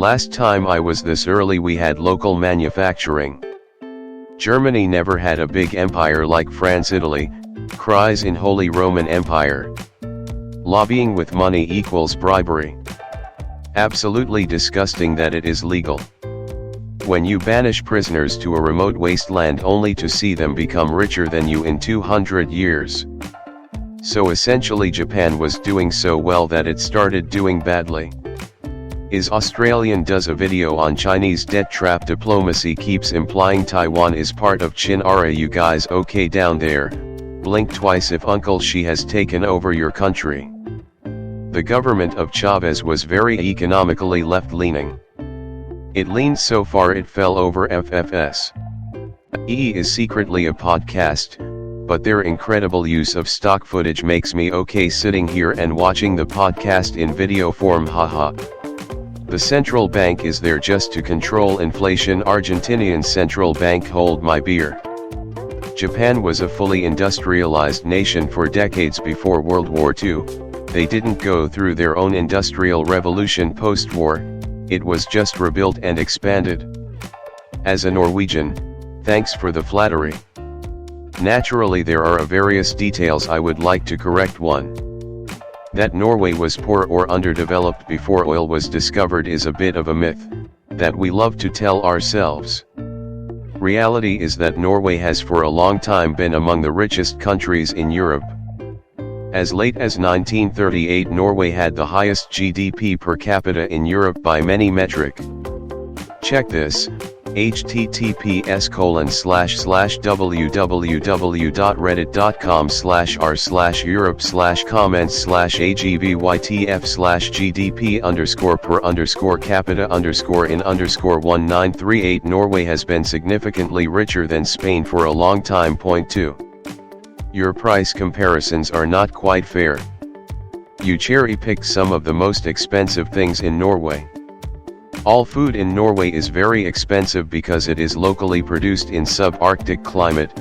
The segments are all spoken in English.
Last time I was this early we had local manufacturing. Germany never had a big empire like France. Italy, cries in Holy Roman Empire. Lobbying with money equals bribery. Absolutely disgusting that it is legal. When you banish prisoners to a remote wasteland only to see them become richer than you in 200 years. So essentially Japan was doing so well that it started doing badly. Is Australian does a video on Chinese debt trap. Diplomacy keeps implying Taiwan is part of China. Are you guys okay down there? Blink twice if uncle she has taken over your country. The government of Chavez was very economically left-leaning. It leaned so far it fell over FFS. Is secretly a podcast, but their incredible use of stock footage makes me okay sitting here and watching the podcast in video form. Haha. The central bank is there just to control inflation. Argentinian central bank. Hold my beer. Japan was a fully industrialized nation for decades before World War II. They didn't go through their own industrial revolution post-war, it was just rebuilt and expanded. As a Norwegian, thanks for the flattery. Naturally there are various details I would like to correct. One. That Norway was poor or underdeveloped before oil was discovered is a bit of a myth that we love to tell ourselves. Reality is that Norway has for a long time been among the richest countries in Europe. As late as 1938 Norway had the highest GDP per capita in Europe by many metric. Check this. https://www.reddit.com/r/europe/comments/agvytf/gdp_per_capita_in_1938 Norway has been significantly richer than Spain for a long time. Point 2. Your price comparisons are not quite fair. You cherry-picked some of the most expensive things in Norway. All food in Norway is very expensive because it is locally produced in sub-Arctic climate,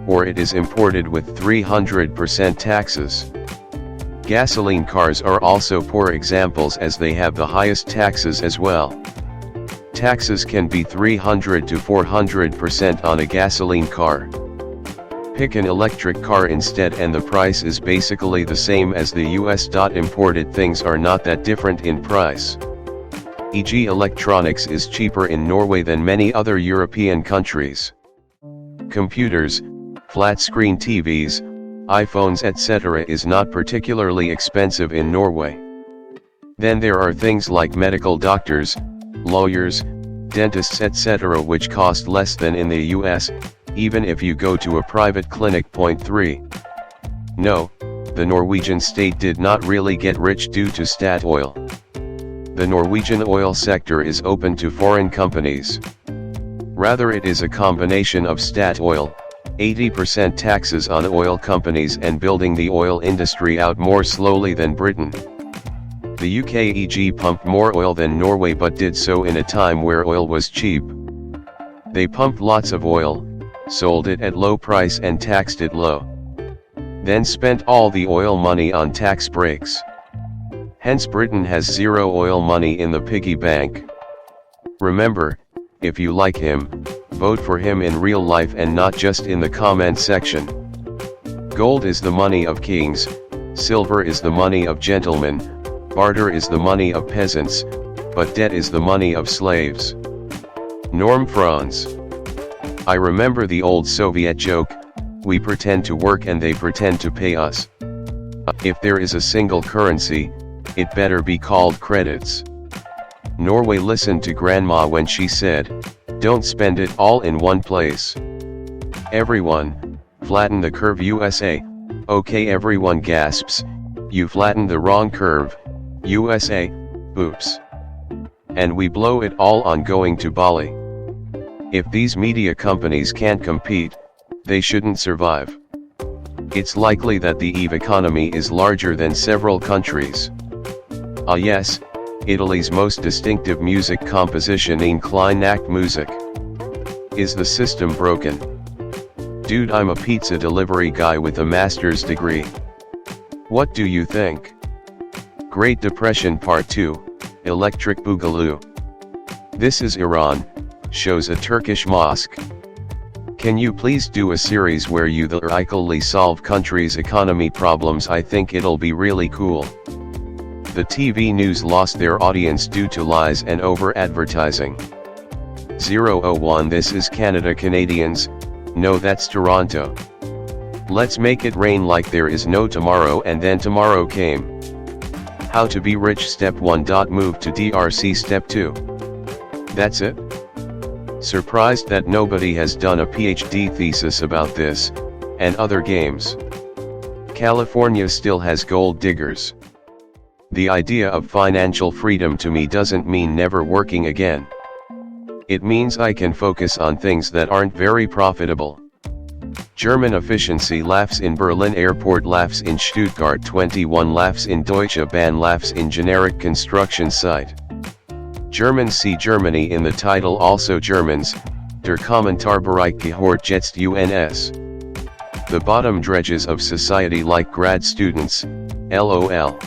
or it is imported with 300% taxes. Gasoline cars are also poor examples as they have the highest taxes as well. Taxes can be 300 to 400% on a gasoline car. Pick an electric car instead and the price is basically the same as the US. Imported things are not that different in price. E.g. electronics is cheaper in Norway than many other European countries. Computers, flat-screen TVs, iPhones etc. is not particularly expensive in Norway. Then there are things like medical doctors, lawyers, dentists etc. which cost less than in the US, even if you go to a private clinic. Point 3. No, the Norwegian state did not really get rich due to Statoil. The Norwegian oil sector is open to foreign companies. Rather it is a combination of Statoil, 80% taxes on oil companies and building the oil industry out more slowly than Britain. The UK e.g. pumped more oil than Norway but did so in a time where oil was cheap. They pumped lots of oil, sold it at low price and taxed it low. Then spent all the oil money on tax breaks. Hence Britain has zero oil money in the piggy bank. Remember, if you like him, vote for him in real life and not just in the comment section. Gold is the money of kings, silver is the money of gentlemen, barter is the money of peasants, but debt is the money of slaves. Norm Franz. I remember the old Soviet joke, we pretend to work and they pretend to pay us. If there is a single currency, it better be called credits. Norway listened to grandma when she said, don't spend it all in one place. Everyone, flatten the curve USA. Okay everyone gasps, you flattened the wrong curve, USA, oops. And we blow it all on going to Bali. If these media companies can't compete, they shouldn't survive. It's likely that the EVE economy is larger than several countries. Ah yes, Italy's most distinctive music composition in Klein Act Music. Is the system broken? Dude, I'm a pizza delivery guy with a master's degree. What do you think? Great Depression Part 2, Electric Boogaloo. This is Iran, shows a Turkish mosque. Can you please do a series where you theoretically solve country's economy problems? I think it'll be really cool. The TV news lost their audience due to lies and over-advertising. 001 This is Canada. Canadians, no, that's Toronto. Let's make it rain like there is no tomorrow. And then tomorrow came. How to be rich Step 1. Move to DRC Step 2. That's it? Surprised that nobody has done a PhD thesis about this, and other games. California still has gold diggers. The idea of financial freedom to me doesn't mean never working again. It means I can focus on things that aren't very profitable. German efficiency laughs in Berlin Airport, laughs in Stuttgart 21, laughs in Deutsche Bahn, laughs in generic construction site. Germans see Germany in the title. Also Germans, der Kommentarbereich gehört jetzt uns. The bottom dredges of society like grad students, lol.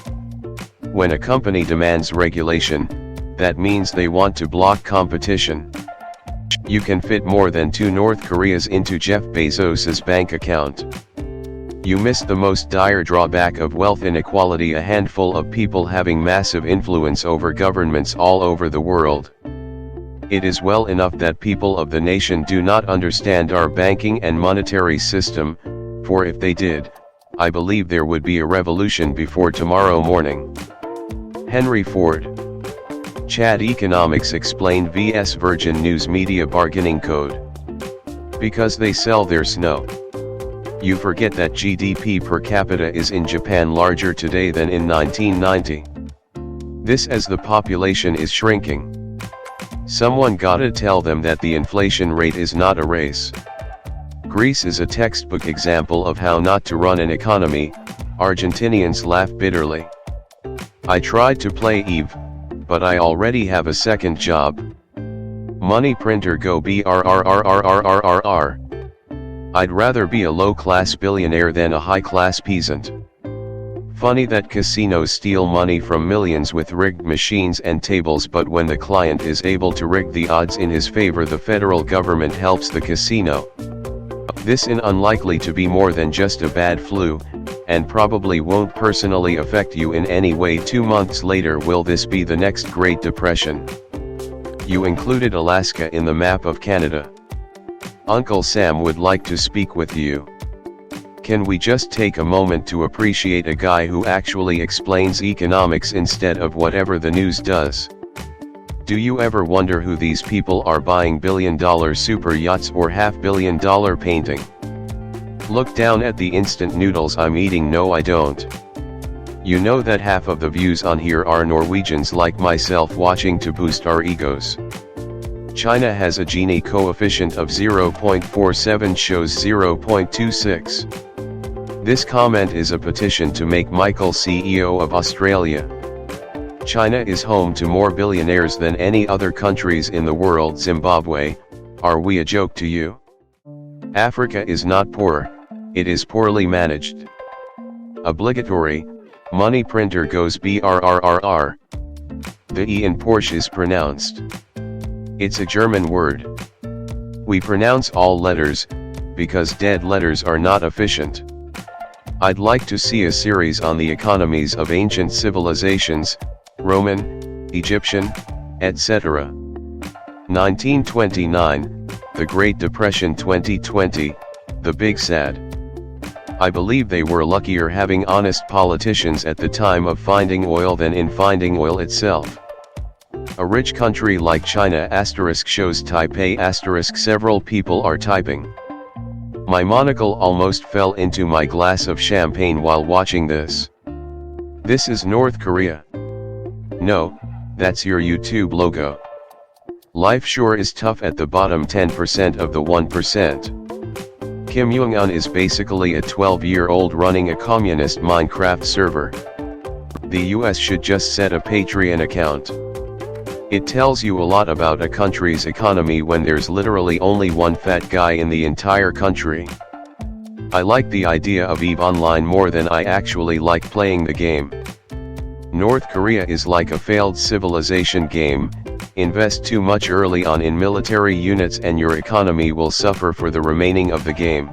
When a company demands regulation, that means they want to block competition. You can fit more than 2 North Koreas into Jeff Bezos's bank account. You missed the most dire drawback of wealth inequality: a handful of people having massive influence over governments all over the world. It is well enough that people of the nation do not understand our banking and monetary system, for if they did, I believe there would be a revolution before tomorrow morning. Henry Ford. Chad Economics explained vs Virgin News Media bargaining code. Because they sell their snow. You forget that GDP per capita is in Japan larger today than in 1990. This as the population is shrinking. Someone gotta tell them that the inflation rate is not a race. Greece is a textbook example of how not to run an economy. Argentinians laugh bitterly. I tried to play Eve, but I already have a second job. Money printer go brrrrrrrrrrr. I'd rather be a low-class billionaire than a high-class peasant. Funny that casinos steal money from millions with rigged machines and tables, but when the client is able to rig the odds in his favor, the federal government helps the casino. This is unlikely to be more than just a bad flu, and probably won't personally affect you in any way. 2 months later, will this be the next Great Depression? You included Alaska in the map of Canada. Uncle Sam would like to speak with you. Can we just take a moment to appreciate a guy who actually explains economics instead of whatever the news does? Do you ever wonder who these people are buying billion-dollar super yachts or half-billion-dollar painting? Look down at the instant noodles I'm eating. No, I don't. You know that half of the views on here are Norwegians like myself watching to boost our egos. China has a Gini coefficient of 0.47, shows 0.26. This comment is a petition to make Michael CEO of Australia. China is home to more billionaires than any other countries in the world. Zimbabwe, are we a joke to you? Africa is not poor, it is poorly managed. Obligatory, money printer goes brrrrr. The E in Porsche is pronounced. It's a German word. We pronounce all letters, because dead letters are not efficient. I'd like to see a series on the economies of ancient civilizations, Roman, Egyptian, etc. 1929, the Great Depression. 2020, the Big Sad. I believe they were luckier having honest politicians at the time of finding oil than in finding oil itself. A rich country like China asterisk shows Taipei asterisk. Several people are typing. My monocle almost fell into my glass of champagne while watching this. This is North Korea. No, that's your YouTube logo. Life sure is tough at the bottom 10% of the 1%. Kim Jong-un is basically a 12-year-old running a communist Minecraft server. The US should just set a Patreon account. It tells you a lot about a country's economy when there's literally only one fat guy in the entire country. I like the idea of EVE Online more than I actually like playing the game. North Korea is like a failed civilization game, Invest too much early on in military units and your economy will suffer for the remaining of the game.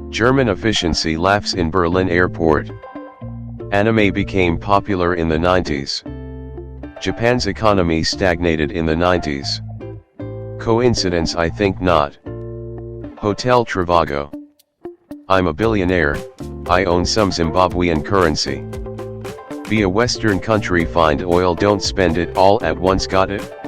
German efficiency laughs in Berlin airport. Anime became popular in the 90s. Japan's economy stagnated in the 90s. Coincidence? I think not. Hotel Trivago. I'm a billionaire, I own some Zimbabwean currency. Be a Western country, find oil, don't spend it all at once, got it?